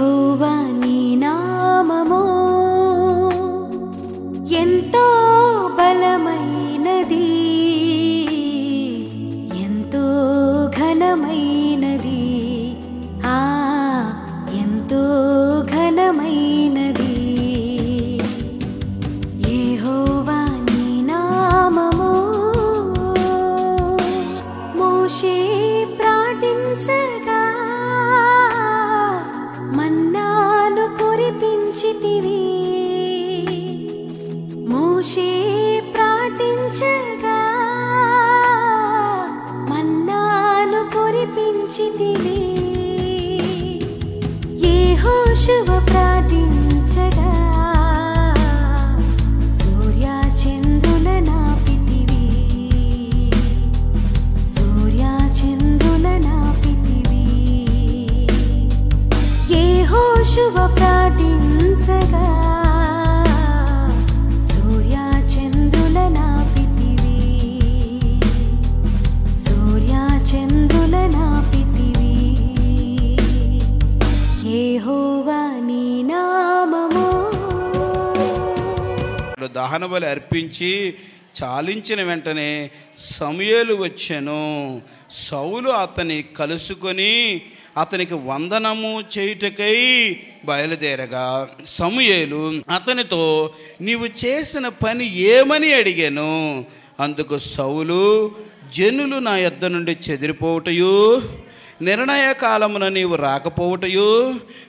యెహోవా నీ నామము ఎంతో బలమైనది, ఎంతో ఘనమైనది, ఎంతో ఘనమైనది. యెహోవా నీ నామము. మోషే ప్రార్థించగా మన్నాను కురిపించితివి. మోషే ప్రార్థించగా మన్నాను కురిపించితివి. యెహోషువ ప్రార్థించగా సూర్య చంద్రుల నాపితివి. సూర్య చంద్రుల నాపితివి. యెహోషువ ప్రార్థించగా సూర్య చంద్రుల నాపితివి. సూర్య చంద్రుల నాపితివి. యెహోవా నీ నామము. దహన బలి అర్పించి చాలించిన వెంటనే సమూయేలు వచ్చెను. సౌలు అతని కలుసుకొని అతనికి వందనము చేయుటకై బయలుదేరగా సమూయేలు అతనితో నీవు చేసిన పని ఏమని అడిగాను. అందుకు సౌలు, జనులు నా యొద్ద నుండి చెదిరిపోవుటయు, నిర్ణయ కాలమున నీవు రాకపోవుటయు,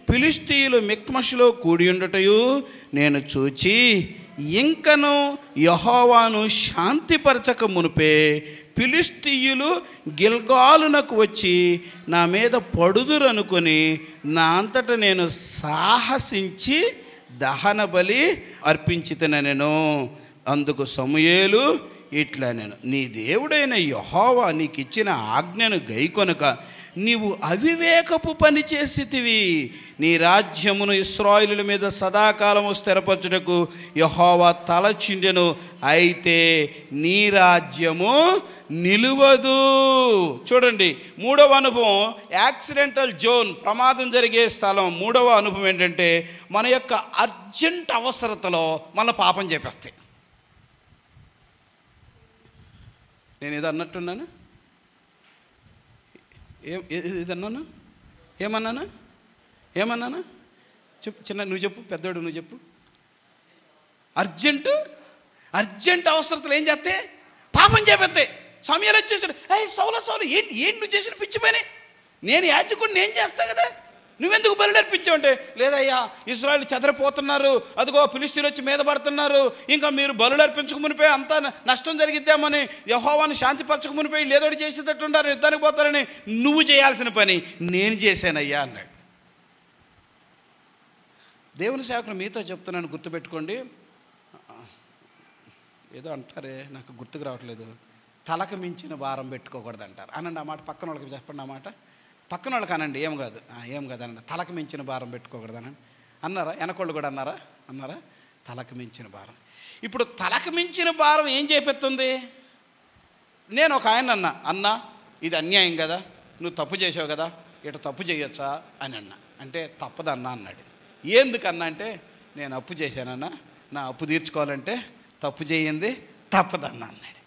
ఫిలిష్తీయులు మిక్మషులో కూడి ఉండటయు నేను చూచి ఇంకను యెహోవాను శాంతిపరచక మునిపే ఫిలిష్తీయులు గిల్గాలునకు వచ్చి నా మీద పడుదురనుకొని నా అంతట నేను సాహసించి దహన బలి అర్పించితనెను. అందుకు సమూయేలు ఇట్లా నేను నీ దేవుడైన యెహోవా నీకు ఇచ్చిన ఆజ్ఞను గైకొనక నీవు అవివేకపు పని చేసితివి. నీ రాజ్యమును ఇశ్రాయేలుల మీద సదాకాలము స్థిరపరచుటకు యెహోవా తలచిండెను. అయితే నీ రాజ్యము నిలువదు. చూడండి, మూడవ అనుభవం యాక్సిడెంటల్ జోన్, ప్రమాదం జరిగే స్థలం. మూడవ అనుభవం ఏంటంటే మన యొక్క అర్జెంట్ అవసరతలో మన పాపం చేపిస్తాయి. నేను ఏదో అన్నట్టున్నాను, ఏదన్నాను, ఏమన్నానా చెప్పు. చిన్న నువ్వు చెప్పు, పెద్దోడు నువ్వు చెప్పు. అర్జెంట్ అవసరతలు ఏం చేస్తే పాపం చేపెత్తాయి. సమయాలు వచ్చేసాడు, సౌలు ఏంటి నువ్వు చేసిన పిచ్చి పని, నేను యాజకుడిని నేను చేస్తా కదా, నువ్వెందుకు బలి అర్పించావంటే, లేదయ్యా ఇశ్రాయేలు చెదరిపోతున్నారు, అదిగో ఫిలిష్తీయులు వచ్చి మీద పడుతున్నారు, ఇంకా మీరు బలులు అర్పించక మునిపే అంతా నష్టం జరిగిద్దామని యెహోవాను శాంతిపరచక మునిపే లేదోటి చేసేటట్టు ఉండారు, యుద్ధానికి పోతారని నువ్వు చేయాల్సిన పని నేను చేశానయ్యా అన్నాడు. దేవుని సేవకులు మీతో చెప్తున్నాను, గుర్తుపెట్టుకోండి. ఏదో అంటారే, నాకు గుర్తుకు రావట్లేదు. తలకు మించిన భారం పెట్టుకోకూడదు అంటారు. అనండి ఆ మాట, పక్కన వాళ్ళకి చెప్పండి ఆ మాట. పక్కన వాళ్ళకి అనండి, ఏం కాదు అనండి. తలకు మించిన భారం పెట్టుకోకూడదు అనండి. అన్నారా? వెనకోళ్ళు కూడా అన్నారా? తలకు మించిన భారం. ఇప్పుడు తలకు మించిన భారం ఏం చేపెత్తుంది? నేను ఒక ఆయన అన్నా ఇది అన్యాయం కదా, నువ్వు తప్పు చేసావు కదా, ఇట తప్పు చేయొచ్చా అని అన్నా. అంటే తప్పదన్నా అన్నాడు. ఎందుకన్నా అంటే, నేను అప్పు చేశానన్నా, నా అప్పు తీర్చుకోవాలంటే తప్పు చేయింది తప్పదన్నా అన్నాడు.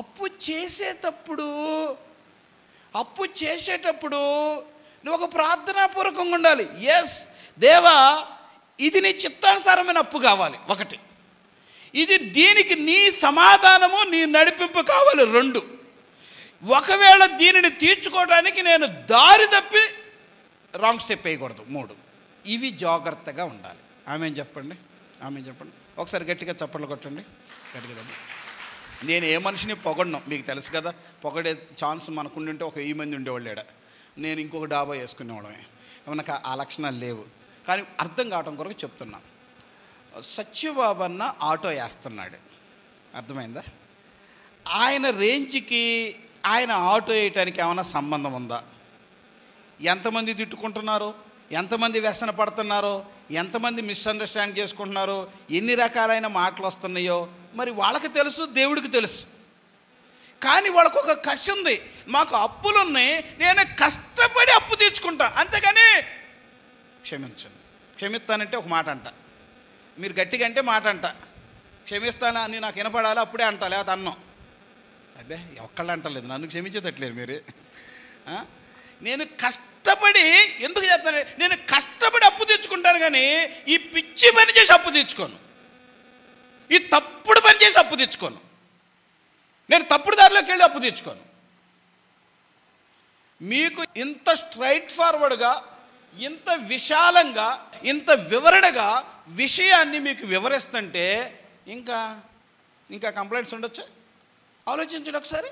అప్పు చేసేటప్పుడు నువ్వు ఒక ప్రార్థనాపూర్వకంగా ఉండాలి. ఎస్ దేవా, ఇది నీ చిత్తానుసారమైన అప్పు కావాలి, ఒకటి. దీనికి నీ సమాధానము, నీ నడిపింపు కావాలి, రెండు. ఒకవేళ దీనిని తీర్చుకోవడానికి నేను దారి తప్పి రాంగ్ స్టెప్ వేయకూడదు, మూడు. ఇవి జాగ్రత్తగా ఉండాలి. ఆమె చెప్పండి. ఒకసారి గట్టిగా చప్పట్లు కొట్టండి, గట్టిగా. నేను ఏ మనిషిని పొగడను, మీకు తెలుసు కదా. పొగడే ఛాన్స్ మనకుంటుంటే ఒక 1000 మంది ఉండేవాళ్ళేడ, నేను ఇంకొక డాబా వేసుకునేవాళ్ళమే. మనకు ఆ లక్షణాలు లేవు, కానీ అర్థం కావటం కొరకు చెప్తున్నాను. సత్యబాబు అన్న ఆటో వేస్తున్నాడు, అర్థమైందా? ఆయన రేంజ్కి ఆయన ఆటో వేయటానికి ఏమైనా సంబంధం ఉందా? ఎంతమంది తిట్టుకుంటున్నారో, ఎంతమంది వ్యసన పడుతున్నారో, ఎంతమంది మిస్అండర్స్టాండ్ చేసుకుంటున్నారో, ఎన్ని రకాలైన మాటలు వస్తున్నాయో మరి వాళ్ళకి తెలుసు, దేవుడికి తెలుసు. కానీ వాళ్ళకు ఒక కసి ఉంది, మాకు అప్పులున్నాయి, నేను కష్టపడి అప్పు తీర్చుకుంటా, అంతేగాని క్షమించండి. క్షమిస్తానంటే ఒక మాట అంట, మీరు గట్టిగా అంటే మాట అంట, క్షమిస్తానా అని నాకు వినపడాలి అప్పుడే అంట, లేకపోతే అన్నం. అబ్బే ఒక్కళ్ళు అంటలేదు, నన్ను క్షమించేటట్లేదు మీరు. నేను కష్టపడి ఎందుకు చేస్తాను, నేను కష్టపడి అప్పు తెచ్చుకుంటాను, కానీ ఈ పిచ్చి పని చేసి అప్పు తెచ్చుకోను, ఈ తప్పుడు పని చేసి అప్పు తెచ్చుకోను, నేను తప్పుడు దారిలోకి వెళ్ళి అప్పు తెచ్చుకోను. మీకు ఇంత స్ట్రైట్ ఫార్వర్డ్గా, ఇంత విశాలంగా, ఇంత వివరణగా విషయాన్ని మీకు వివరిస్తుంటే ఇంకా కంప్లైంట్స్ ఉండొచ్చా? ఆలోచించండి ఒకసారి.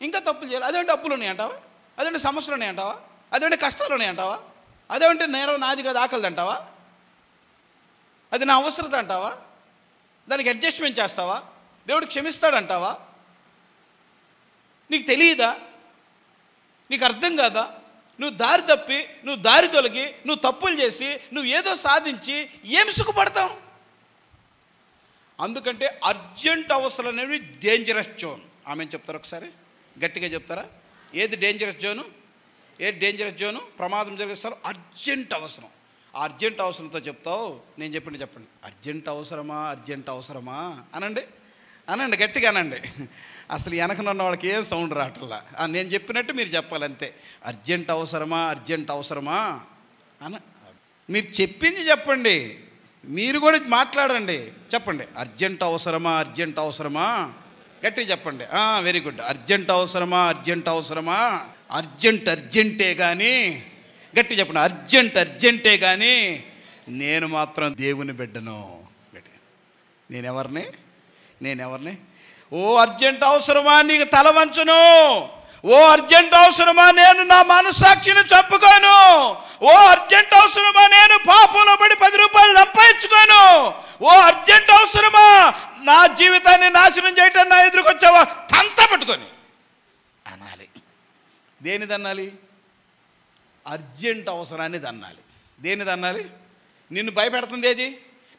ఇంకా తప్పులు చేయాలి, అదేంటి అప్పులు ఉన్నాయి అంటావా, అదేంటి సమస్యలు ఉన్నాయి అంటావా, అదేంటి కష్టాలు ఉన్నాయి అంటావా, అదేంటి నేరం నాది కాదు ఆకలిది అంటావా, అది నా అవసరత అంటావా, దానికి అడ్జస్ట్మెంట్ చేస్తావా, దేవుడు క్షమిస్తాడంటావా? నీకు తెలియదా? నీకు అర్థం కాదా? నువ్వు దారి తప్పి, నువ్వు దారి తొలగి, నువ్వు తప్పులు చేసి, నువ్వు ఏదో సాధించి ఏం సుఖపడతావు? అందుకంటే అర్జెంట్ అవసరం అనేవి డేంజరస్ జోన్. ఆమె చెప్తారు ఒకసారి, గట్టిగా చెప్తారా? ఏది డేంజరస్ జోను? ఏది డేంజరస్ జోను? ప్రమాదం జరిగిస్తారు. అర్జెంట్ అవసరం. ఆ అర్జెంట్ అవసరంతో చెప్తావు. నేను చెప్పండి, అర్జెంట్ అవసరమా, అర్జెంట్ అవసరమా అనండి, అనండి, గట్టిగా అనండి. అసలు వెనకనున్న వాళ్ళకి ఏం సౌండ్ రావట్లా. నేను చెప్పినట్టు మీరు చెప్పాలంతే. అర్జెంట్ అవసరమా, అర్జెంట్ అవసరమా అన. మీరు చెప్పింది చెప్పండి, మీరు కూడా మాట్లాడండి, చెప్పండి. అర్జెంట్ అవసరమా, అర్జెంట్ అవసరమా, గట్టిగా చెప్పండి. Very good. అర్జెంట్ అవసరమా, అర్జెంట్ అవసరమా, అర్జెంటే కానీ, గట్టి చెప్పండి. అర్జెంటే కానీ నేను మాత్రం దేవుని బిడ్డను. నేనెవరిని? ఓ అర్జెంట్ అవసరమా నీకు తల వంచును, ఓ అర్జెంట్ అవసరమా నేను నా మనస్సాక్షిని చంపుకోను, ఓ అర్జెంట్ అవసరమా నేను పాపంలో పడి 10 రూపాయలు సంపాదించుకోను, ఓ అర్జెంట్ అవసరమా నా జీవితాన్ని నాశనం చేయటం నా ఎదురుకొచ్చావా తంత పట్టుకొని అనాలి. దేనిది అనాలి? అర్జెంట్ అవసరాన్ని దన్నాలి. దేనిది అనాలి? నిన్ను భయపెడుతుంది ఏది?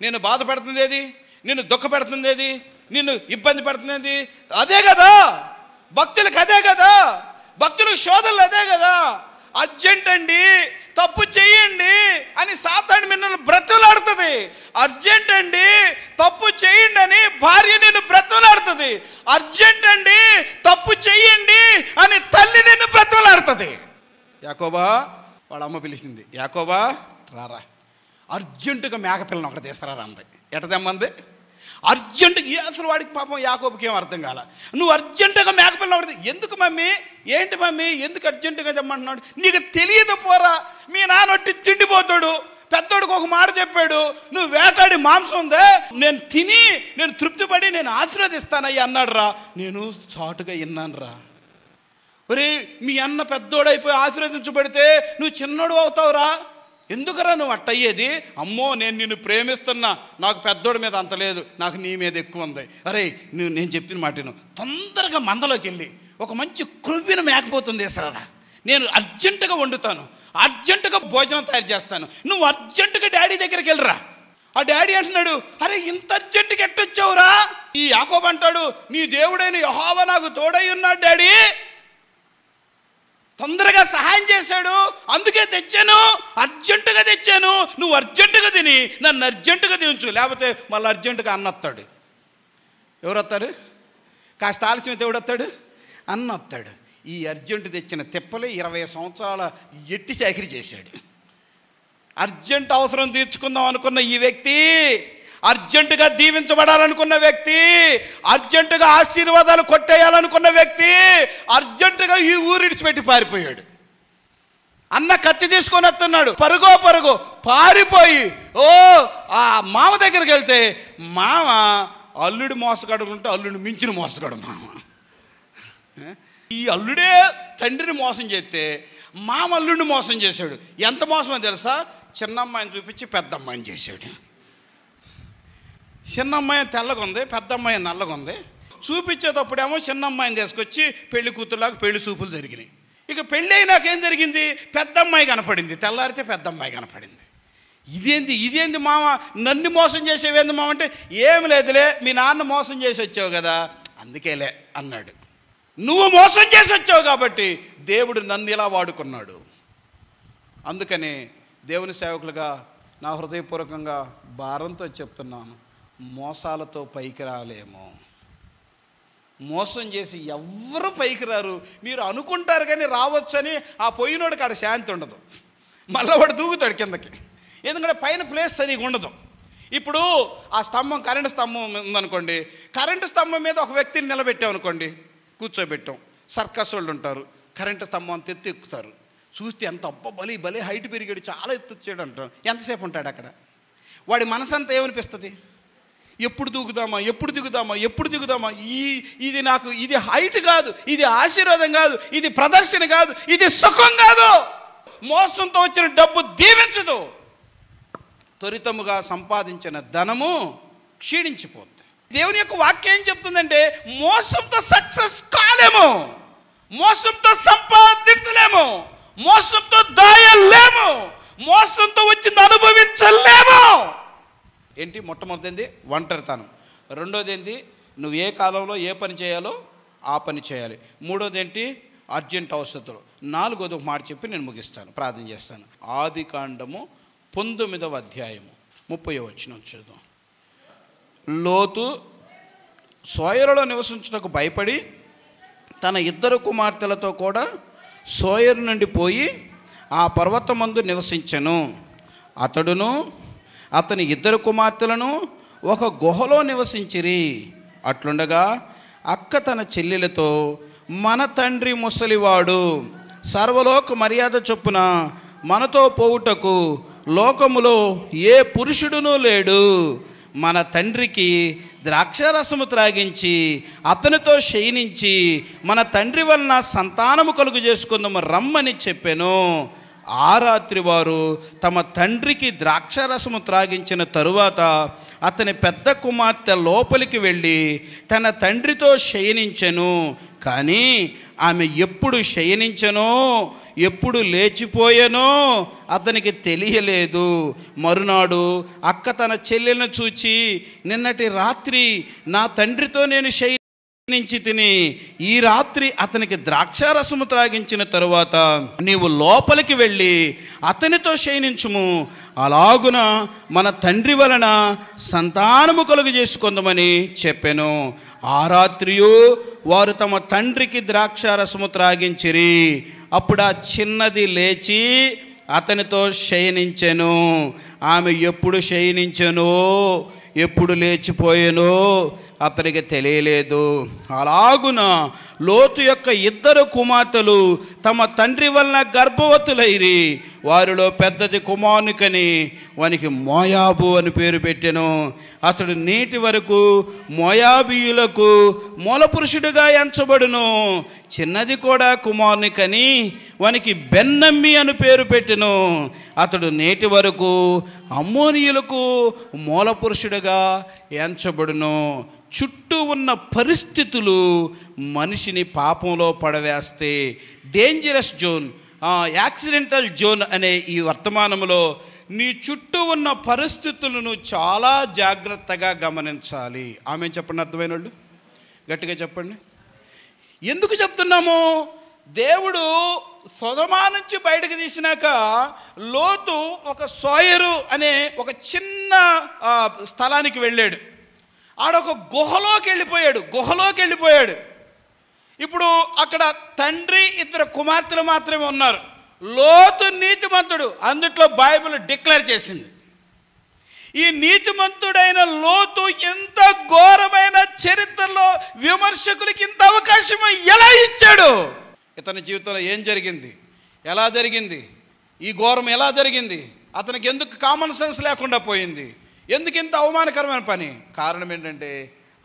నిన్ను బాధ పెడుతుంది ఏది? నిన్ను దుఃఖ పెడుతుంది ఏది? నిన్ను ఇబ్బంది పెడుతుంది? అదే కదా భక్తులకు, అదే కదా భక్తులకు శోధనలు, అదే కదా. అర్జెంట్ అండి, తప్పు చెయ్యండి అని సాతాను మిమ్మల్ని బ్రతులాడుతుంది. అర్జెంట్ అండి, తప్పు చేయండి అని భార్య నిన్ను బ్రతులాడుతుంది. అర్జెంట్ అండి, తప్పు చెయ్యండి అని తల్లి నిన్ను బ్రతులాడుతుంది. యాకోబా, వాళ్ళ అమ్మ పిలిచింది, యాకోబా రారా, అర్జెంటుగా మేకపిల్లని ఒకటి తీస్తారా అంది. ఎట తెమ్మంది? అర్జెంటుగా. అసలు వాడికి పాపం యాకోబుకి ఏం అర్థం కాల. నువ్వు అర్జెంటుగా మేకపిల్లని ఒకటి, ఎందుకు మమ్మీ, ఏంటి మమ్మీ, ఎందుకు అర్జెంటుగా తెమ్మంటున్నాడు? నీకు తెలియదు పోరా, మీ నాన్నొట్టి తిండిపోతాడు, పెద్దోడికి ఒక మాట చెప్పాడు, నువ్వు వేటాడి మాంసం ఉందే నేను తిని నేను తృప్తిపడి నేను ఆశీర్వదిస్తానయ్యా అన్నాడు రా. నేను చాటుగా విన్నాను రా. ఒరే మీ అన్న పెద్దోడైపోయి ఆశీర్వదించబడితే నువ్వు చిన్నోడు అవుతావురా, ఎందుకురా నువ్వు అట్టయ్యేది? అమ్మో నేను నిన్ను ప్రేమిస్తున్నా, నాకు పెద్దోడి మీద అంత లేదు, నాకు నీ మీద ఎక్కువ ఉంది. అరే నేను చెప్పిన మాట నువ్వు తొందరగా మందలోకి వెళ్ళి ఒక మంచి క్రొవ్విన మేకపోతుంది వేసరా, నేను అర్జెంటుగా వండుతాను, అర్జెంటుగా భోజనం తయారు చేస్తాను, నువ్వు అర్జెంటుగా డాడీ దగ్గరికి వెళ్ళరా. ఆ డాడీ అంటున్నాడు, అరే ఇంత అర్జెంటుగా ఎట్టొచ్చావురా? ఈ యాకోబు అంటాడు, నీ దేవుడైన యెహోవా నాకు తోడై ఉన్నాడు డాడీ, తొందరగా సహాయం చేశాడు, అందుకే తెచ్చాను, అర్జెంటుగా తెచ్చాను, నువ్వు అర్జెంటుగా తిని నన్ను అర్జెంటుగా దించు, లేకపోతే మళ్ళీ అర్జెంటుగా అన్న వస్తాడు. ఎవరు వస్తారు? కాస్త ఆలస్యం దేవుడు వస్తాడు, అన్న వస్తాడు. ఈ అర్జెంటు తెచ్చిన తిప్పలే 20 సంవత్సరాల ఎట్టి చాకిరీ చేశాడు. అర్జెంట్ అవసరం తీర్చుకుందాం అనుకున్న ఈ వ్యక్తి, అర్జెంటుగా దీవించబడాలనుకున్న వ్యక్తి, అర్జెంటుగా ఆశీర్వాదాలు కొట్టేయాలనుకున్న వ్యక్తి అర్జెంటుగా ఈ ఊరిడిచిపెట్టి పారిపోయాడు. అన్న కత్తి తీసుకొని వస్తున్నాడు, పరుగో పారిపోయి ఆ మామ దగ్గరికి వెళ్తే మామ అల్లుడు మోసగాడు ఉంటే అల్లుడిని మించిన మోసగాడు మామ. ఈ అల్లుడే తండ్రిని మోసం చేస్తే మామ అల్లుడిని మోసం చేశాడు. ఎంత మోసమో తెలుసా? చిన్నమ్మాయిని చూపించి పెద్ద అమ్మాయిని చేశాడు. చిన్నమ్మాయి తెల్లగా ఉంది, పెద్ద అమ్మాయి నల్లగా ఉంది. చూపించేటప్పుడేమో చిన్నమ్మాయిని తీసుకొచ్చి పెళ్లి కూతురులాగా పెళ్లి చూపులు జరిగినాయి. ఇక పెళ్ళి అయినాకేం జరిగింది? పెద్ద అమ్మాయి కనపడింది, తెల్లారితే పెద్ద అమ్మాయి కనపడింది. ఇదేంది మామ, నన్ను మోసం చేసేవేంది మామ అంటే, ఏమి లేదులే మీ నాన్న మోసం చేసి వచ్చావు కదా అందుకేలే అన్నాడు. నువ్వు మోసం చేసి వచ్చావు కాబట్టి దేవుడు నన్ను ఇలా వాడుకున్నాడు. అందుకని దేవుని సేవకులుగా నా హృదయపూర్వకంగా భారంతో చెప్తున్నాను, మోసాలతో పైకి రాలేము. మోసం చేసి ఎవ్వరు పైకి రారు. మీరు అనుకుంటారు కానీ రావచ్చని ఆ పోయినోడికి ఆడ శాంతి ఉండదు, మళ్ళీ వాడు దూకుతాడు కిందకి, ఎందుకంటే పైన ప్లేస్ సరిగా ఉండదు. ఇప్పుడు ఆ స్తంభం, కరెంటు స్తంభం ఉందనుకోండి, కరెంటు స్తంభం మీద ఒక వ్యక్తిని నిలబెట్టామనుకోండి, కూర్చోబెట్టాం, సర్కస్ వాళ్ళు ఉంటారు, కరెంటు స్తంభం అంత ఎత్తు ఎక్కుతారు, చూస్తే ఎంత భలే హైట్ పెరిగాడు, చాలా ఎత్తు వచ్చాడు అంటారు. ఎంతసేపు ఉంటాడు అక్కడ? వాడి మనసంతా ఏమనిపిస్తుంది? ఎప్పుడు దిగుదామా, ఎప్పుడు దిగుదామా, ఎప్పుడు దిగుదామా. ఇది హైట్ కాదు, ఇది ఆశీర్వాదం కాదు, ఇది ప్రదర్శన కాదు, ఇది సుఖం కాదు. మోసంతో వచ్చిన డబ్బు దీవించదు. త్వరితముగా సంపాదించిన ధనము క్షీణించిపోతుంది. దేవుని యొక్క వాక్యం ఏం చెప్తుందంటే, మోసంతో సక్సెస్ కాలేము, మోసంతో సంపాదించలేము, మోసంతో దాయలేము, మోసంతో వచ్చింది అనుభవించలేము. ఏంటి? మొట్టమొదటిది ఒంటరితనం, రెండోది ఏంటి? నువ్వు ఏ కాలంలో ఏ పని చేయాలో ఆ పని చేయాలి, మూడోది ఏంటి? అర్జెంట్ అవసరతలు, నాలుగోది ఒక మాట చెప్పి నేను ముగిస్తాను, ప్రార్థన చేస్తాను. ఆదికాండము 19వ అధ్యాయము 30వ వచనం చూద్దాం. లోతు సోయరులో నివసించుటకు భయపడి తన 2 కుమార్తెలతో కూడా సోయరు నుండి పోయి ఆ పర్వతమందు నివసించెను. అతడును అతని 2 కుమార్తెలను ఒక గుహలో నివసించిరి. అట్లుండగా అక్క తన చెల్లెలతో, మన తండ్రి ముసలివాడు, సర్వలోక మర్యాద చొప్పున మనతో పోవుటకు లోకములో ఏ పురుషుడునూ లేడు. మన తండ్రికి ద్రాక్షారసము త్రాగించి అతనితో శయనించి మన తండ్రి వలన సంతానము కలుగు చేసుకుందాము రమ్మని చెప్పెను. ఆ రాత్రి వారు తమ తండ్రికి ద్రాక్షారసము త్రాగించిన తరువాత అతని పెద్ద కుమార్తె లోపలికి వెళ్ళి తన తండ్రితో శయనించెను. కానీ ఆమె ఎప్పుడు శయనించెనో ఎప్పుడు లేచిపోయానో అతనికి తెలియలేదు. మరునాడు అక్క తన చెల్లెలను చూచి, నిన్నటి రాత్రి నా తండ్రితో నేను శయనించి తిని ఈ రాత్రి అతనికి ద్రాక్షారసము త్రాగించిన తరువాత నీవు లోపలికి వెళ్ళి అతనితో శయనించుము, అలాగున మన తండ్రి వలన సంతానము కలుగు చేసుకుందామని చెప్పెను. ఆ రాత్రియు వారు తమ తండ్రికి ద్రాక్షారసము త్రాగించిరి. అప్పుడు ఆ చిన్నది లేచి అతనితో శయనించెను. ఆమె ఎప్పుడు శయనించెనో ఎప్పుడు లేచిపోయానో అతనికి తెలియలేదు. అలాగున లోతు యొక్క 2 కుమార్తెలు తమ తండ్రి వలన గర్భవతులైరి. వారిలో పెద్దది కుమారునికని వానికి మోయాబు అని పేరు పెట్టెను. అతడు నేటి వరకు మోయాబీయులకు మూలపురుషుడిగా ఎంచబడును. చిన్నది కూడా కుమారునికని వానికి బెన్నమ్మి అని పేరు పెట్టెను. అతడు నేటి వరకు అమ్మోనీయులకు మూలపురుషుడిగా ఎంచబడును. చుట్టూ ఉన్న పరిస్థితులు మనిషిని పాపంలో పడవేస్తే డేంజరస్ జోన్, యాక్సిడెంటల్ జోన్ అనే ఈ వర్తమానంలో నీ చుట్టూ ఉన్న పరిస్థితులను చాలా జాగ్రత్తగా గమనించాలి. ఆమె చెప్పండి, అర్థమైన వాళ్ళు గట్టిగా చెప్పండి. ఎందుకు చెప్తున్నాము? దేవుడు సొదొమ నుంచి బయటకు తీసినాక లోతు ఒక సోయరు అనే ఒక చిన్న స్థలానికి వెళ్ళాడు. ఆడొక గుహలోకి వెళ్ళిపోయాడు. ఇప్పుడు అక్కడ తండ్రి 2 కుమార్తెలు మాత్రమే ఉన్నారు. లోతు నీతిమంతుడు, అందుట్లో బైబిల్ డిక్లేర్ చేసింది. ఈ నీతిమంతుడైన లోతు ఎంత ఘోరమైన చరిత్రలో విమర్శకులకి ఇంత అవకాశం ఎలా ఇచ్చాడు? ఇతని జీవితంలో ఏం జరిగింది, ఎలా జరిగింది, ఈ ఘోరం ఎలా జరిగింది, అతనికి ఎందుకు కామన్ సెన్స్ లేకుండా పోయింది, ఎందుకు ఇంత అవమానకరమైన పని? కారణం ఏంటంటే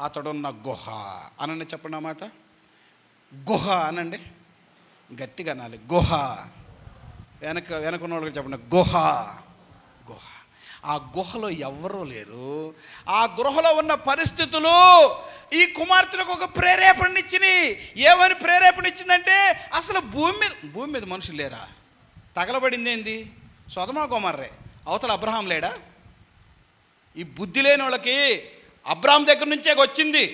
అతడున్న గుహ. అనండి, చెప్పండి అన్నమాట. గుహ అనండి, గట్టిగా అనాలి. గుహ. వెనకున్న వాళ్ళకి చెప్పండి, గుహ. ఆ గుహలో ఎవ్వరూ లేరు. ఆ గుహలో ఉన్న పరిస్థితులు ఈ కుమార్తెలకు ఒక ప్రేరేపణ ఇచ్చినాయి. ఏమని ప్రేరేపణ ఇచ్చిందంటే, అసలు భూమి మీద మనుషులు లేరా? తగలబడింది ఏంది? సొదొమ గొమొర్రే. అవతల అబ్రహాం లేడా? ఈ బుద్ధి లేని వాళ్ళకి అబ్రహాం దగ్గర నుంచే వచ్చింది.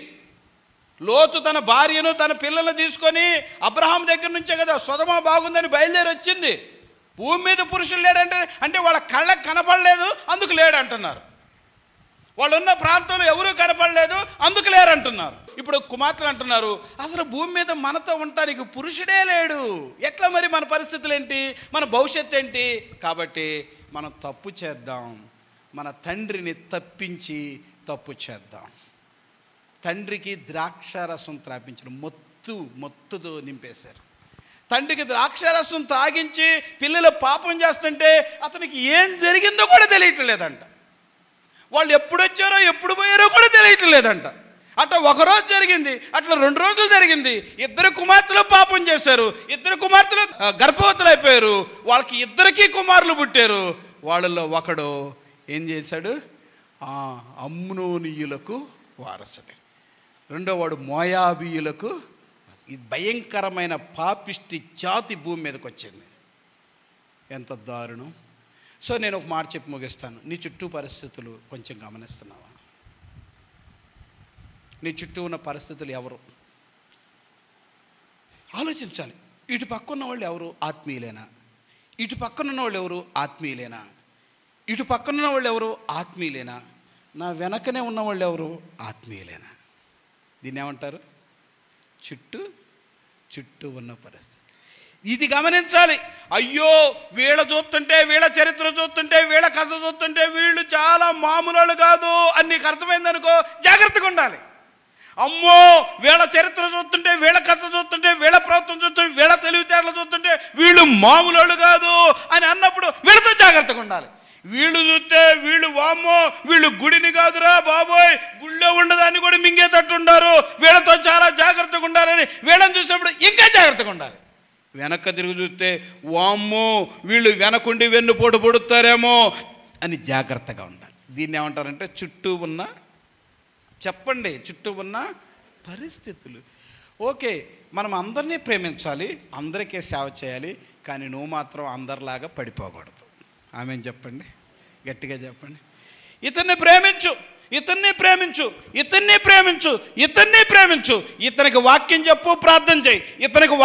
లోతు తన భార్యను తన పిల్లలను తీసుకొని అబ్రహాం దగ్గర నుంచే కదా సొదొమ బాగుందని బయలుదేరి వచ్చింది. భూమి మీద పురుషులు లేడంటే అంటే వాళ్ళ కళ్ళకు కనపడలేదు అందుకు లేడంటున్నారు. వాళ్ళు ఉన్న ప్రాంతంలో ఎవరూ కనపడలేదు అందుకు లేరంటున్నారు. ఇప్పుడు కుమార్తెలు అంటున్నారు, అసలు భూమి మీద మనతో ఉండటానికి పురుషుడే లేడు, ఎట్లా మరి మన పరిస్థితులు ఏంటి, మన భవిష్యత్తు ఏంటి? కాబట్టి మనం తప్పు చేద్దాం, మన తండ్రిని తప్పించి తప్పు చేద్దాం. తండ్రికి ద్రాక్షారసం త్రాపించిన మొత్తుతో నింపేశారు. తండ్రికి ద్రాక్షారసం తాగించి పిల్లలు పాపం చేస్తుంటే అతనికి ఏం జరిగిందో కూడా తెలియట్లేదంట. వాళ్ళు ఎప్పుడు వచ్చారో ఎప్పుడు పోయారో కూడా తెలియట్లేదంట. అట్లా ఒకరోజు జరిగింది, అట్లా 2 రోజులు జరిగింది. 2 కుమార్తెలు పాపం చేశారు, 2 కుమార్తెలు గర్భవతులు అయిపోయారు. వాళ్ళకి 2 కుమారులు పుట్టారు. వాళ్ళలో ఒకడు ఏం చేశాడు, అమ్నోనీయులకు వారసుడు. రెండోవాడు మోయాబీయులకు. ఈ భయంకరమైన పాపిష్టి జాతి భూమి మీదకి వచ్చింది. ఎంత దారుణం. సో నేను ఒక మాట చెప్పి ముగిస్తాను. నీ చుట్టూ పరిస్థితులు కొంచెం గమనిస్తున్నావా? నీ చుట్టూ ఉన్న పరిస్థితులు ఎవరు ఆలోచించాలి. ఇటు పక్కన్న వాళ్ళు ఎవరు ఆత్మీయులేనా? ఇటు పక్కనున్న వాళ్ళు ఎవరు ఆత్మీయులేనా? ఇటు పక్కనున్న వాళ్ళు ఎవరు ఆత్మీయులేనా? నా వెనకనే ఉన్న వాళ్ళు ఎవరు ఆత్మీయులేనా? దీన్ని ఏమంటారు? చుట్టూ ఉన్న పరిస్థితి. ఇది గమనించాలి. అయ్యో వీళ్ళ చూస్తుంటే, వీళ్ళ చరిత్ర చూస్తుంటే, వీళ్ళ కథ చూస్తుంటే వీళ్ళు చాలా మామూలు కాదు అని నీకు అర్థమైందనుకో, జాగ్రత్తగా ఉండాలి. అమ్మో వీళ్ళ చరిత్ర చూస్తుంటే, వీళ్ళ కథ చూస్తుంటే, వీళ్ళ ప్రవర్తన చూస్తుంటే, వీళ్ళ తెలివితేటలు చూస్తుంటే వీళ్ళు మామూలు కాదు అని అన్నప్పుడు వీళ్ళతో జాగ్రత్తగా ఉండాలి. వీళ్ళు చూస్తే వీళ్ళు వామ్మో వీళ్ళు గుడిని కాదురా బాబోయ్, గుళ్ళో ఉండదాన్ని కూడా మింగేటట్టుండారు, వీళ్ళతో చాలా జాగ్రత్తగా ఉండాలని వీళ్ళని చూసినప్పుడు ఇంకా జాగ్రత్తగా ఉండాలి. వెనక్కి తిరిగి చూస్తే వామ్మో వీళ్ళు వెనకుండి వెన్నుపోటు పొడుతారేమో అని జాగ్రత్తగా ఉండాలి. దీన్ని ఏమంటారంటే చుట్టూ ఉన్న పరిస్థితులు. ఓకే, మనం అందరినీ ప్రేమించాలి, అందరికీ సేవ చేయాలి, కానీ నువ్వు మాత్రం అందరిలాగా పడిపోకూడదు. ఆమెను చెప్పండి, గట్టిగా చెప్పండి. ఇతన్ని ప్రేమించు, ఇతనికి వాక్యం చెప్పు ప్రార్థన చేయి, ఇతనికి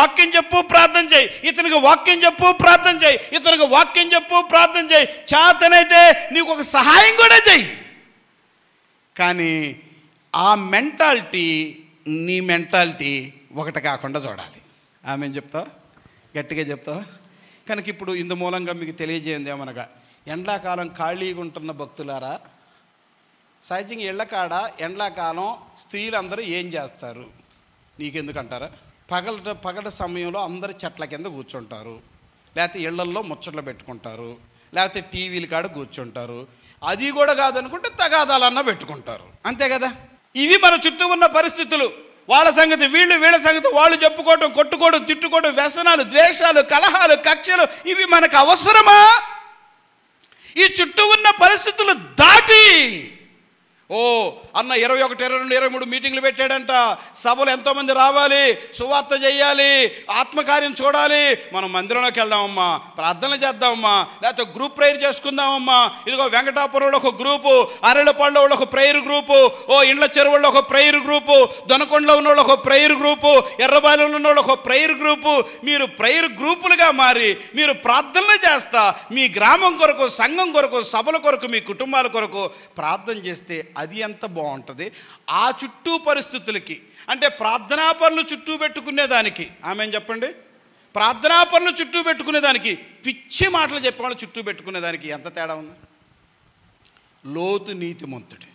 వాక్యం చెప్పు ప్రార్థన చేయి, చేతనైతే నీకు ఒక సహాయం కూడా చెయ్యి. కానీ ఆ మెంటాలిటీ నీ మెంటాలిటీ ఒకటి కాకుండా చూడాలి. ఆమెను చెప్తావా? గట్టిగా చెప్తావా? కనుక ఇప్పుడు ఇందు మూలంగా మీకు తెలియజేయండి ఏమనగా, ఎండాకాలం ఖాళీగా ఉంటున్న భక్తులారా, సహజంగా ఎండాకాలం స్త్రీలందరూ ఏం చేస్తారు నీకెందుకంటారా? పగల సమయంలో అందరూ చెట్ల కింద కూర్చుంటారు, లేకపోతే ఇళ్లల్లో ముచ్చట్లు పెట్టుకుంటారు, లేకపోతే టీవీల కాడ కూర్చుంటారు. అది కూడా కాదనుకుంటే తగాదాలన్నా పెట్టుకుంటారు, అంతే కదా. ఇవి మన చుట్టూ ఉన్న పరిస్థితులు. వాళ్ళ సంగతి వీళ్ళ సంగతి వాళ్ళు చెప్పుకోవటం, కొట్టుకోవడం, తిట్టుకోవడం, వ్యసనాలు, ద్వేషాలు, కలహాలు, కక్షలు, ఇవి మనకు అవసరమా? ఈ చుట్టూ ఉన్న పరిస్థితులు దాటి అన్న 21, 22, 23 మీటింగ్లు పెట్టాడంట. సభలు ఎంతోమంది రావాలి, సువార్త చేయాలి, ఆత్మకార్యం చూడాలి. మనం మందిరంలోకి వెళ్దామమ్మా, ప్రార్థనలు చేద్దామమ్మా, లేకపోతే గ్రూప్ ప్రేయర్ చేసుకుందామమ్మా. ఇదిగో వెంకటాపురంలో ఒక గ్రూపు, అరళపాడులో వాళ్ళు ఒక ప్రేయర్ గ్రూపు, ఇండ్ల చెరువుల్లో ఒక ప్రేయర్ గ్రూపు, దొనకొండలో ఉన్న వాళ్ళు ఒక ప్రేయర్ గ్రూపు, ఎర్రబాలెంలో ఉన్న వాళ్ళు ఒక ప్రేయర్ గ్రూపు. మీరు ప్రేయర్ గ్రూపులుగా మారి మీరు ప్రార్థనలు చేస్తా మీ గ్రామం కొరకు, సంఘం కొరకు, సభల కొరకు, మీ కుటుంబాల కొరకు ప్రార్థన చేస్తే అది ఎంత బాగుంటుంది. ఆ చుట్టూ పరిస్థితులకి, అంటే ప్రార్థనా పనులు చుట్టూ పెట్టుకునేదానికి, ఆమె చెప్పండి, ప్రార్థనా పనులు చుట్టూ పెట్టుకునేదానికి, పిచ్చి మాటలు చెప్పేవాళ్ళు చుట్టూ పెట్టుకునేదానికి ఎంత తేడా ఉంది. లోతు నీతిమంతుడు,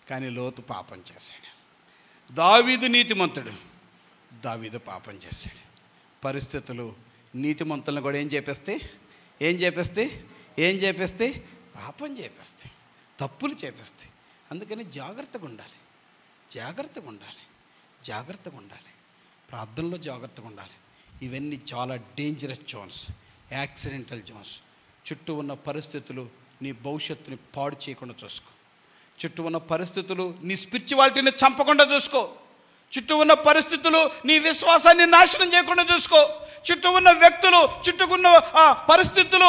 కానీ లోతు పాపం చేశాడు. దావీదు నీతిమంతుడు, దావీదు పాపం చేశాడు. పరిస్థితులు నీతిమంతులను కూడా ఏం చేపిస్తే పాపం చేపిస్తాయి, తప్పులు చేపిస్తాయి. అందుకని జాగ్రత్తగా ఉండాలి, ప్రార్థనలో జాగ్రత్తగా ఉండాలి. ఇవన్నీ చాలా డేంజరస్ జోన్స్, యాక్సిడెంటల్ జోన్స్. చుట్టూ ఉన్న పరిస్థితులు నీ భవిష్యత్తుని పాడు చేయకుండా చూసుకో. చుట్టూ ఉన్న పరిస్థితులు నీ స్పిరిచువాలిటీని చంపకుండా చూసుకో. చుట్టూ ఉన్న పరిస్థితులు నీ విశ్వాసాన్ని నాశనం చేయకుండా చూసుకో. చుట్టూ ఉన్న వ్యక్తులు, చుట్టూకున్న పరిస్థితులు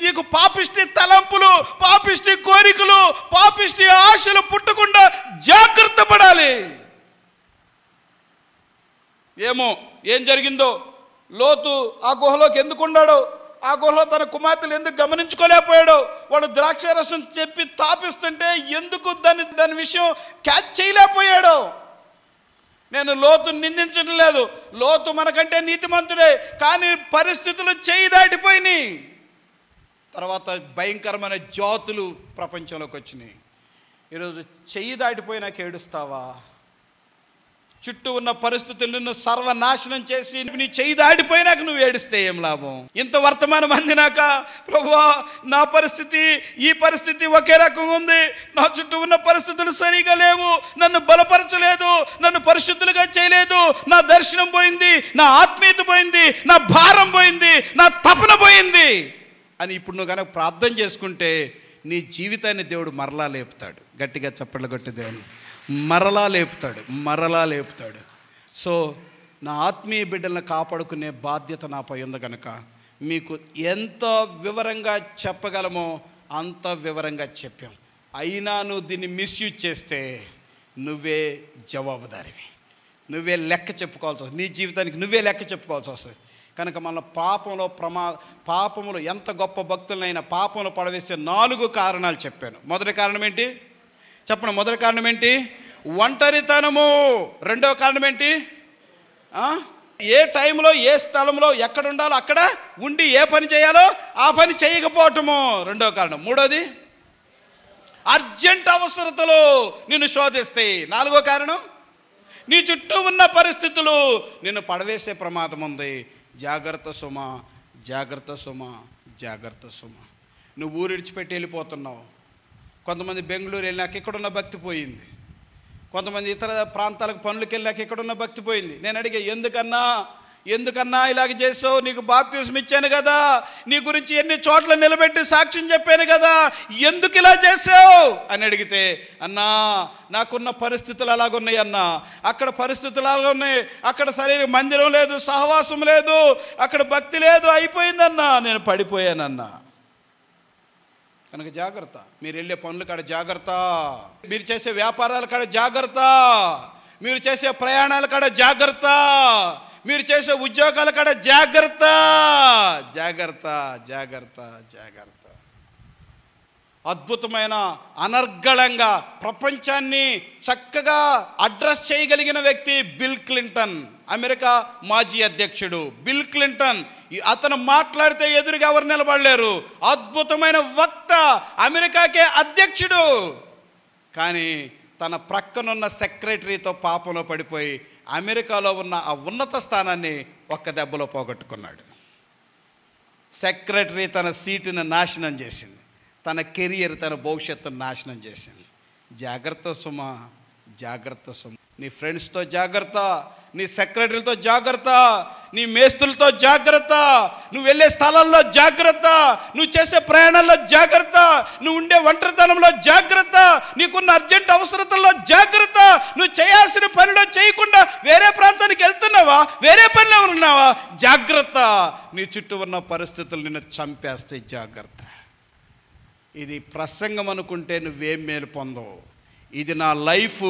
నీకు పాపిష్టి తలంపులు, పాపిష్టి కోరికలు, పాపిష్టి ఆశలు పుట్టకుండా జాగ్రత్త పడాలి. ఏం జరిగిందో, లోతు ఆ గుహలోకి ఎందుకు ఉన్నాడో, ఆ గుహలో తన కుమార్తెలు ఎందుకు గమనించుకోలేకపోయాడో, వాడు ద్రాక్షారసం చెప్పి తాపిస్తుంటే ఎందుకు దాని విషయం క్యాచ్ చేయలేకపోయాడో. నేను లోతును నిందించడం లేదు, లోతు మనకంటే నీతిమంతుడే, కానీ పరిస్థితులు చేయి దాటిపోయినాయి. తర్వాత భయంకరమైన జాతులు ప్రపంచంలోకి వచ్చినాయి. ఈరోజు చెయ్యి దాటిపోయినాక ఏడుస్తావా? చుట్టూ ఉన్న పరిస్థితులు నిన్ను సర్వనాశనం చేసి నీ చెయ్యి దాటిపోయినాక నువ్వు ఏడిస్తే ఏం లాభం? ఇంత వర్తమానం అందినాక, ప్రభువా నా పరిస్థితి ఈ పరిస్థితి ఒకే రకంగా ఉంది, నా చుట్టూ ఉన్న పరిస్థితులు సరిగా లేవు, నన్ను బలపరచలేదు, నన్ను పరిశుద్ధులుగా చేయలేదు, నా దర్శనం పోయింది, నా ఆత్మీయత పోయింది, నా భారం పోయింది, నా తపన పోయింది అని ఇప్పుడు నువ్వు కనుక ప్రార్థన చేసుకుంటే నీ జీవితాన్ని దేవుడు మరలా లేపుతాడు. గట్టిగా చప్పట్లు కొట్టి దేవుని మరలా లేపుతాడు. సో నా ఆత్మీయ బిడ్డలను కాపాడుకునే బాధ్యత నాపై ఉంది కనుక మీకు ఎంత వివరంగా చెప్పగలమో అంత వివరంగా చెప్పాం. అయినా నువ్వు దీన్ని మిస్యూజ్ చేస్తే నువ్వే జవాబుదారివి, నువ్వే లెక్క చెప్పుకోవాల్సి వస్తుంది, నీ జీవితానికి నువ్వే లెక్క చెప్పుకోవాల్సి వస్తుంది. కనుక మన పాపములు ఎంత గొప్ప భక్తులైనా పాపంలో పడవేస్తే 4 కారణాలు చెప్పాను. మొదటి కారణం ఏంటి చెప్పండి? మొదటి కారణం ఏంటి? ఒంటరితనము. రెండవ కారణం ఏంటి? ఏ టైంలో ఏ స్థలంలో ఎక్కడ ఉండాలో అక్కడ ఉండి ఏ పని చేయాలో ఆ పని చేయకపోవటము రెండవ కారణం. మూడోది అర్జెంట్ అవసరతలు నిన్ను శోధిస్తాయి. 4వ కారణం నీ చుట్టూ ఉన్న పరిస్థితులు నిన్ను పడవేసే ప్రమాదం ఉంది. జాగ్రత్త సుమ, జాగ్రత్త సుమ, జాగ్రత్త సుమ. నువ్వు ఊరు విడిచిపెట్టి వెళ్ళిపోతున్నావు. కొంతమంది బెంగళూరు వెళ్ళినాక ఇక్కడున్న భక్తి పోయింది, కొంతమంది ఇతర ప్రాంతాలకు పనులకు వెళ్ళాక ఇక్కడున్న భక్తి పోయింది. నేను అడిగే, ఎందుకన్నా ఇలాగ చేసావు? నీకు బాప్తిస్మం ఇచ్చాను కదా, నీ గురించి ఎన్ని చోట్ల నిలబెట్టి సాక్ష్యం చెప్పాను కదా, ఎందుకు ఇలా చేసావు అని అడిగితే, అన్నా నాకున్న పరిస్థితులు అలాగున్నాయి అన్నా, అక్కడ పరిస్థితులు అలాగ ఉన్నాయి, అక్కడ సరైన మందిరం లేదు, సహవాసం లేదు, అక్కడ భక్తి లేదు, అయిపోయిందన్నా, నేను పడిపోయానన్నా. కనుక జాగ్రత్త. మీరు వెళ్ళే పనుల కాడ జాగ్రత్త, మీరు చేసే వ్యాపారాల కాడ జాగ్రత్త, మీరు చేసే ప్రయాణాల కాడ జాగ్రత్త, మీరు చేసే ఉద్యోగాల కాడ జాగ్రత్త, జాగ్రత్త, జాగ్రత్త, జాగ్రత్త. అద్భుతమైన అనర్గళంగా ప్రపంచాన్ని చక్కగా అడ్రస్ చేయగలిగిన వ్యక్తి బిల్ క్లింటన్, అమెరికా మాజీ అధ్యక్షుడు బిల్ క్లింటన్. అతను మాట్లాడితే ఎదురుగా ఎవరు నిలబడలేరు. అద్భుతమైన వక్త, అమెరికాకే అధ్యక్షుడు. కానీ తన ప్రక్కనున్న సెక్రటరీతో పాపంలో పడిపోయి అమెరికాలో ఉన్న ఆ ఉన్నత స్థానాన్ని ఒక్క దెబ్బలో పోగొట్టుకున్నాడు. సెక్రటరీ తన సీటును నాశనం చేసింది, తన కెరియర్, తన భవిష్యత్తును నాశనం చేసింది. జాగ్రత్త సుమ, జాగ్రత్త సుమ. నీ ఫ్రెండ్స్తో జాగ్రత్త, నీ సెక్రటరీలతో జాగ్రత్త, నీ మేస్తులతో జాగ్రత్త, నువ్వు వెళ్ళే స్థలాల్లో జాగ్రత్త, నువ్వు చేసే ప్రయాణాల్లో జాగ్రత్త, నువ్వు ఉండే ఒంటరితనంలో జాగ్రత్త, నీకున్న అర్జెంట్ అవసరతల్లో జాగ్రత్త, నువ్వు చేయాల్సిన పనిలో చేయకుండా వేరే ప్రాంతానికి వెళ్తున్నావా, వేరే పనిలో ఉన్నావా, జాగ్రత్త. నీ చుట్టూ ఉన్న పరిస్థితులు నిన్ను చంపేస్తే జాగ్రత్త. ఇది ప్రసంగం అనుకుంటే నువ్వేం మేలు పొందవు. ఇది నా లైఫ్,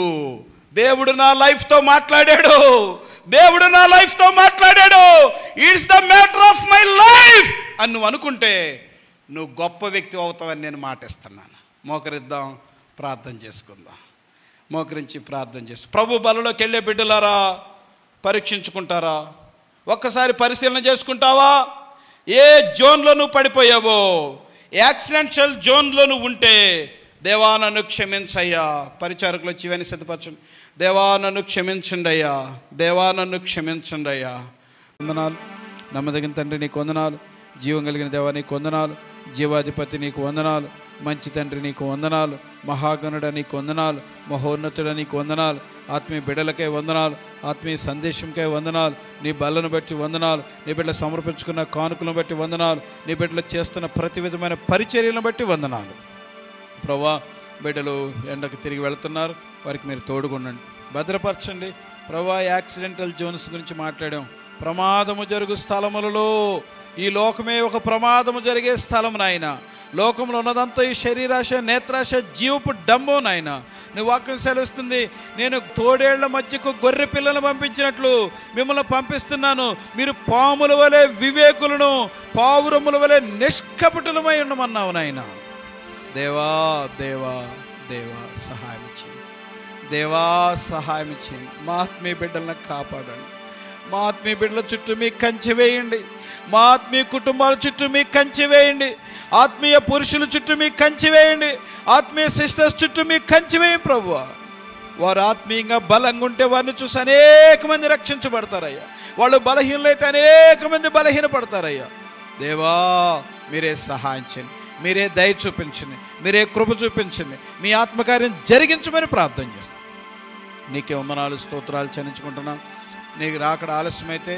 దేవుడు నా లైఫ్తో మాట్లాడాడు, దేవుడు నా లైఫ్తో మాట్లాడాడు, it's the matter of my life అని నువ్వు అనుకుంటే నువ్వు గొప్ప వ్యక్తి అవుతావని నేను మాటిస్తున్నాను. మోకరిద్దాం, ప్రార్థన చేసుకుందాం. మోకరించి ప్రార్థన చేస్తూ ప్రభు బలలోకి వెళ్ళే బిడ్డలారా, పరీక్షించుకుంటారా? ఒక్కసారి పరిశీలన చేసుకుంటావా? ఏ జోన్లో నువ్వు పడిపోయావో, యాక్సిడెంషియల్ జోన్లో నువ్వు ఉంటే, దేవా నన్ను క్షమించయ్యా. పరిచారకులు వచ్చి ఇవన్నీ సిద్ధపరచండి. దేవా నన్ను క్షమించండి అయ్యా, దేవా నన్ను క్షమించండి అయ్యా. వందనాలు నమ్మదగిన తండ్రి, నీకు వందనాలు. జీవం కలిగిన దేవా నీకు వందనాలు. జీవాధిపతి నీకు వందనాలు. మంచి తండ్రి నీకు వందనాలు. మహాగణుడ నీకు వందనాలు. మహోన్నతుడ నీకు వందనాలు. ఆత్మీయ బిడ్డలకే వందనాలు, ఆత్మీయ సందేశంకే వందనాలు. నీ బలను బట్టి వందనాలు, నీ బిడ్డలు సమర్పించుకున్న కానుకలను బట్టి వందనాలు, నీ బిడ్డలు చేస్తున్న ప్రతి విధమైన పరిచర్యలను బట్టి వందనాలు. ప్రభా, బిడ్డలు ఎండకు తిరిగి వెళుతున్నారు, వారికి మీరు తోడుగుండండి, భద్రపరచండి. ప్రభా, యాక్సిడెంటల్ జోన్స్ గురించి మాట్లాడాం. ప్రమాదము జరుగు స్థలములలో ఈ లోకమే ఒక ప్రమాదము జరిగే స్థలం నాయన. లోకంలో ఉన్నదంతా ఈ శరీరాశ, నేత్రాశ, జీవపు డంబం నాయన. నీ వాక్యం సెలవుస్తుంది, నేను తోడేళ్ల మధ్యకు గొర్రె పిల్లలను పంపించినట్లు మిమ్మల్ని పంపిస్తున్నాను, మీరు పాముల వలె వివేకులను, పావురముల వలె నిష్కపటులమై ఉండమన్నావు నాయన. దేవా దేవా దేవా సహాయం చేయండి, దేవా సహాయం చేయండి. మా ఆత్మీయ బిడ్డలను కాపాడండి, మా ఆత్మీయ బిడ్డల చుట్టూ మీ కంచె వేయండి, మా ఆత్మీయ కుటుంబాల చుట్టూ మీ కంచె వేయండి, ఆత్మీయ పురుషుల చుట్టూ మీ కంచె వేయండి, ఆత్మీయ సిస్టర్స్ చుట్టూ మీ కంచె వేయండి ప్రభువా. వారు ఆత్మీయంగా బలంగా ఉంటే వారిని చూసి అనేక మంది రక్షించబడతారయ్యా, వాళ్ళు బలహీనలైతే అనేక మంది బలహీనపడతారయ్యా. దేవా మీరే సహాయం చేయండి, మీరే దయ చూపించండి, మీరే కృప చూపించండి, మీ ఆత్మకార్యం జరిగించమని ప్రార్థన చేస్తాను. నీకే వందనాలు స్తోత్రాలు చెల్లించుకుంటున్నాం. నీకు రాకడ ఆలస్యమైతే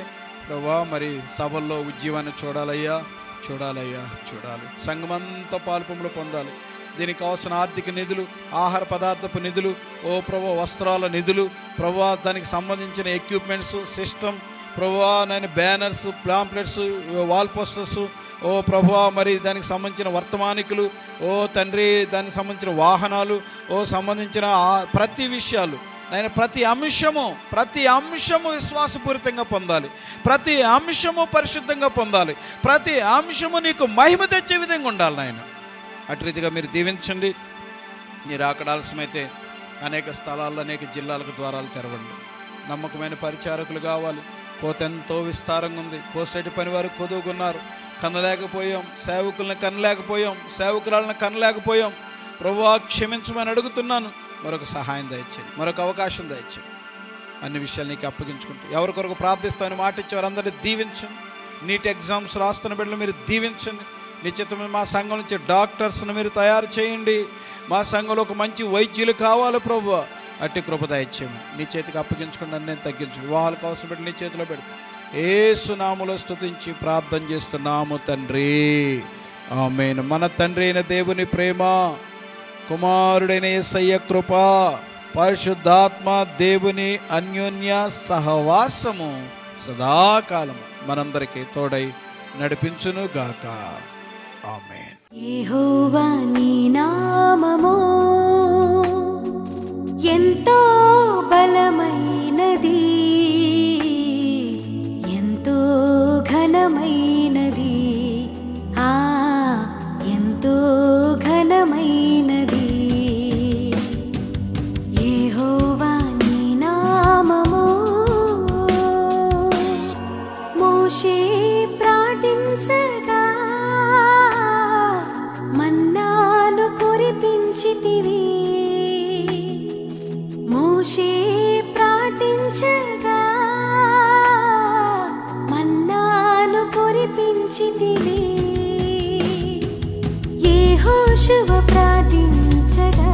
ప్రభువా మరి సభల్లో ఉద్యమాన్ని చూడాలయ్యా, చూడాలయ్యా, చూడాలి. సంఘమంతా పాల్పొంపులు పొందాలి. దీనికి కావాల్సిన ఆర్థిక నిధులు, ఆహార పదార్థపు నిధులు, ఓ ప్రభువా వస్త్రాల నిధులు, ప్రభువా దానికి సంబంధించిన ఎక్విప్మెంట్స్, సిస్టమ్, ప్రభువా నేను బ్యానర్స్, ప్లాంప్లెట్స్, వాల్ పోస్టర్స్, ఓ ప్రభువా మరి దానికి సంబంధించిన వర్తమానికులు, ఓ తండ్రి దానికి సంబంధించిన వాహనాలు, ఓ సంబంధించిన ప్రతి విషయాలు నేను ప్రతి అంశము విశ్వాసపూరితంగా పొందాలి, ప్రతి అంశము పరిశుద్ధంగా పొందాలి, ప్రతి అంశము నీకు మహిమ తెచ్చే విధంగా ఉండాలి నాయన. అటు రీతిగా మీరు దీవించండి. మీరు అక్కడ ఆలస్యమైతే అనేక స్థలాల్లో అనేక జిల్లాలకు ద్వారాలు తెరవండి. నమ్మకమైన పరిచారకులు కావాలి. కోత ఎంతో విస్తారంగా ఉంది, కోసేటి పని వారు కొదువుకున్నారు, కనలేకపోయాం, సేవకులను కనలేకపోయాం, సేవకురాలను కనలేకపోయాం. ప్రభువా క్షమించమని అడుగుతున్నాను. మరొక సహాయం దయచేయండి, మరొక అవకాశం దయచేయండి. అన్ని విషయాలు నీకు అప్పగించుకుంటూ ఎవరికొరకు ప్రార్థిస్తామని మాట ఇచ్చే వారందరినీ దీవించండి. నీట్ ఎగ్జామ్స్ రాస్తున్న బిడ్డలు మీరు దీవించండి. నిశ్చితమైన మా సంఘం నుంచి డాక్టర్స్ను మీరు తయారు చేయండి. మా సంఘంలో ఒక మంచి వైద్యులు కావాలి ప్రభువా, అట్టి కృప దయచేయండి. నీ చేతికి అప్పగించుకుంటే నేను తగ్గించు. వివాహాలకు అవసరం పెట్టి నీ చేతిలో పెడతా. యేసు నామములో స్తుతించి ప్రార్థన చేస్తున్నాము తండ్రి, ఆమేన్. మన తండ్రి అయిన దేవుని ప్రేమ, కుమారుడైన యేసయ్య కృప, పరిశుద్ధాత్మ దేవుని అన్యోన్య సహవాసము సదాకాలము మనందరికీ తోడై నడిపించును గాక. ఆమేన్. యెహోవా నీ నామము ఎంతో బలమైనది, ఎంతో ఘనమైనది, ఎంతో ఘనమైనది. యెహోవా నీ నామము. మోషే ప్రార్థించగా మన్నాను కురిపించితివి, మోషే ప్రార్థించగా మన్నాను కురిపించితివి. యెహోషువ ప్రార్థించగా